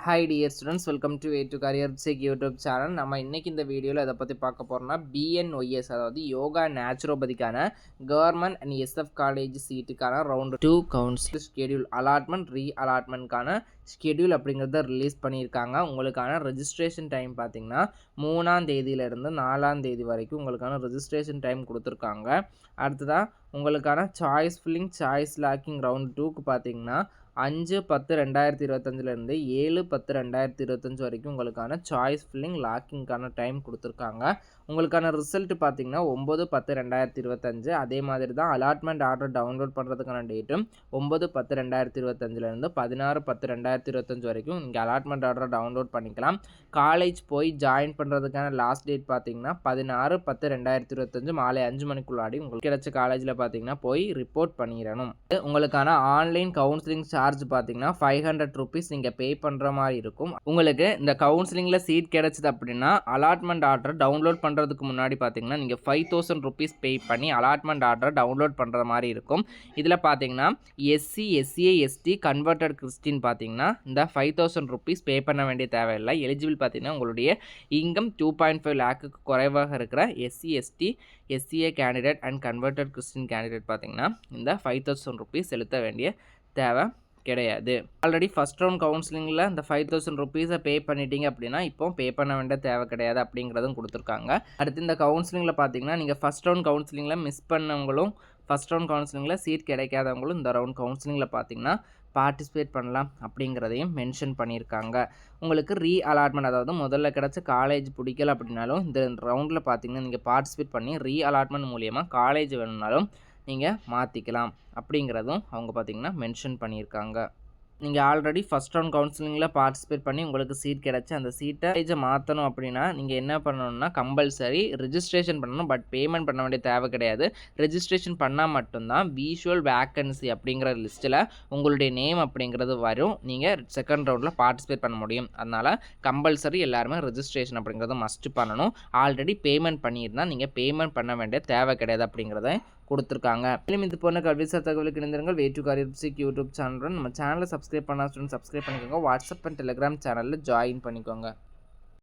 Hi dear students, welcome to A to Career Check YouTube channel. நம்ம இன்னைக்கு இந்த வீடியோல எதை பத்தி பார்க்க போறோம்னா BNYS அதாவது யோகா நேச்சுரோபதிக்கான கவர்மெண்ட் அண்ட் SF காலேஜ் சீட்டுக்கான ரவுண்ட் 2 கவுன்சிலிங் ஸ்கெடியூல் அலாட்மெண்ட் அலாட்மெண்ட்கான ஸ்கெடியூல் அப்படிங்கிறத ரிலீஸ் பண்ணியிருக்காங்க. உங்களுக்கான ரெஜிஸ்ட்ரேஷன் டைம் பார்த்தீங்கன்னா 3ஆம் தேதியிலிருந்து 4ஆம் தேதி வரைக்கும் உங்களுக்கான ரெஜிஸ்ட்ரேஷன் டைம் கொடுத்துருக்காங்க. அடுத்ததாக உங்களுக்கான choice filling choice locking round 2க்கு பார்த்தீங்கன்னா 5/10/2025 7/10/2025 வரைக்கும் உங்களுக்கான சாய்ஸ் ஃபில்லிங் லாக்கிங்கான டைம் கொடுத்துருக்காங்க. உங்களுக்கான ரிசல்ட் பார்த்தீங்கன்னா 9/10/2025. அதே மாதிரி தான் அலாட்மெண்ட் ஆர்டர் டவுன்லோட் பண்ணுறதுக்கான டேட்டும் 9/10/2025 16/10/2025 வரைக்கும் நீங்கள் அலாட்மெண்ட் ஆர்டரை டவுன்லோட் பண்ணிக்கலாம். காலேஜ் போய் ஜாயின் பண்ணுறதுக்கான லாஸ்ட் டேட் பார்த்தீங்கன்னா 16/10/2025 மாலை 5 மணிக்குள்ளாடி உங்களுக்கு கிடைச்ச காலேஜில் பார்த்தீங்கன்னா போய் ரிப்போர்ட் பண்ணிடணும். உங்களுக்கான ஆன்லைன் கவுன்சிலிங் சார்ஜ் பார்த்தீங்கன்னா 500 ருபீஸ் நீங்கள் பே பண்ணுற மாதிரி இருக்கும். உங்களுக்கு இந்த கவுன்சிலிங்கில் சீட் கிடைச்சது அப்படின்னா அலாட்மெண்ட் ஆர்டர் டவுன்லோட் பண்ணுறதுக்கு முன்னாடி பார்த்தீங்கன்னா நீங்கள் 5000 ருபீஸ் பே பண்ணி அலாட்மெண்ட் ஆர்டர் டவுன்லோட் பண்ணுற மாதிரி இருக்கும். இதில் பார்த்தீங்கன்னா SC SCA ST converted Christian பார்த்தீங்கன்னா இந்த 5000 ருபீஸ் பே பண்ண வேண்டிய தேவையில்லை. எலிஜிபிள் பார்த்தீங்கன்னா உங்களுடைய இன்கம் 2.5 லேக்குக்கு குறைவாக இருக்கிற SC ST SCA candidate and converted Christian candidate பார்த்தீங்கன்னா இந்த 5000 ருபீஸ் செலுத்த வேண்டிய தேவை கிடையாது. ஆல்ரெடி ஃபஸ்ட் ரவுண்ட் கவுன்சிலிங்கில் இந்த 5000 ருபீஸை பே பண்ணிட்டீங்க அப்படின்னா இப்போ பே பண்ண வேண்டிய தேவை கிடையாது அப்படிங்கிறதும் கொடுத்துருக்காங்க. அடுத்து இந்த கவுன்சிலிங்கில் பார்த்தீங்கன்னா நீங்கள் ஃபஸ்ட் ரவுண்ட் கவுன்சிலிங்கில் மிஸ் பண்ணவங்களும் ஃபஸ்ட் ரவுண்ட் கவுன்சிலிங்கில் சீட் கிடைக்காதவங்களும் இந்த ரவுண்ட் கவுன்சிலிங்கில் பார்த்தீங்கன்னா பார்ட்டிசிபேட் பண்ணலாம் அப்படிங்கிறதையும் மென்ஷன் பண்ணியிருக்காங்க. உங்களுக்கு அலாட்மெண்ட் அதாவது முதல்ல கிடச்ச காலேஜ் பிடிக்கல அப்படின்னாலும் இந்த ரவுண்டில் பார்த்தீங்கன்னா நீங்கள் பார்ட்டிசிபேட் பண்ணி அலாட்மெண்ட் மூலியமாக காலேஜ் வேணும்னாலும் நீங்கள் மாற்றிக்கலாம் அப்படிங்கிறதும் அவங்க பார்த்திங்கன்னா மென்ஷன் பண்ணியிருக்காங்க. நீங்கள் ஆல்ரெடி ஃபஸ்ட் ரவுண்ட் கவுன்சிலிங்கில் பார்ட்டிசிபேட் பண்ணி உங்களுக்கு சீட் கிடச்சி அந்த சீட்டை மாற்றணும் அப்படின்னா நீங்கள் என்ன பண்ணணும்னா கம்பல்சரி ரெஜிஸ்ட்ரேஷன் பண்ணணும். பட் பேமெண்ட் பண்ண வேண்டிய தேவை கிடையாது. ரெஜிஸ்ட்ரேஷன் பண்ணால் மட்டும்தான் விஷுவல் வேக்கன்சி அப்படிங்கிற லிஸ்ட்டில் உங்களுடைய நேம் அப்படிங்கிறது வரும். நீங்கள் செகண்ட் ரவுண்டில் பார்ட்டிசிபேட் பண்ண முடியும். அதனால் கம்பல்சரி எல்லாருமே ரெஜிஸ்ட்ரேஷன் அப்படிங்கிறத மஸ்ட் பண்ணணும். ஆல்ரெடி பேமெண்ட் பண்ணியிருந்தால் நீங்கள் பேமெண்ட் பண்ண வேண்டிய தேவை கிடையாது அப்படிங்கிறத கொடுத்துருக்காங்க. மேலும் இது போன்ற கல்விசார் தகவலுக்கு இணைந்திருங்கள். வே டு கரியர் சிக் யூடியூப் சேனலுடன் நம்ம சேனலை சப்ஸ்கிரைப் பண்ணால் ஸ்டூடெண்ட் சப்ஸ்கிரைப் பண்ணிக்கோங்க. வாட்ஸ்அப் அண்ட் டெலிகிராம் சேனலில் ஜாயின் பண்ணிக்கோங்க.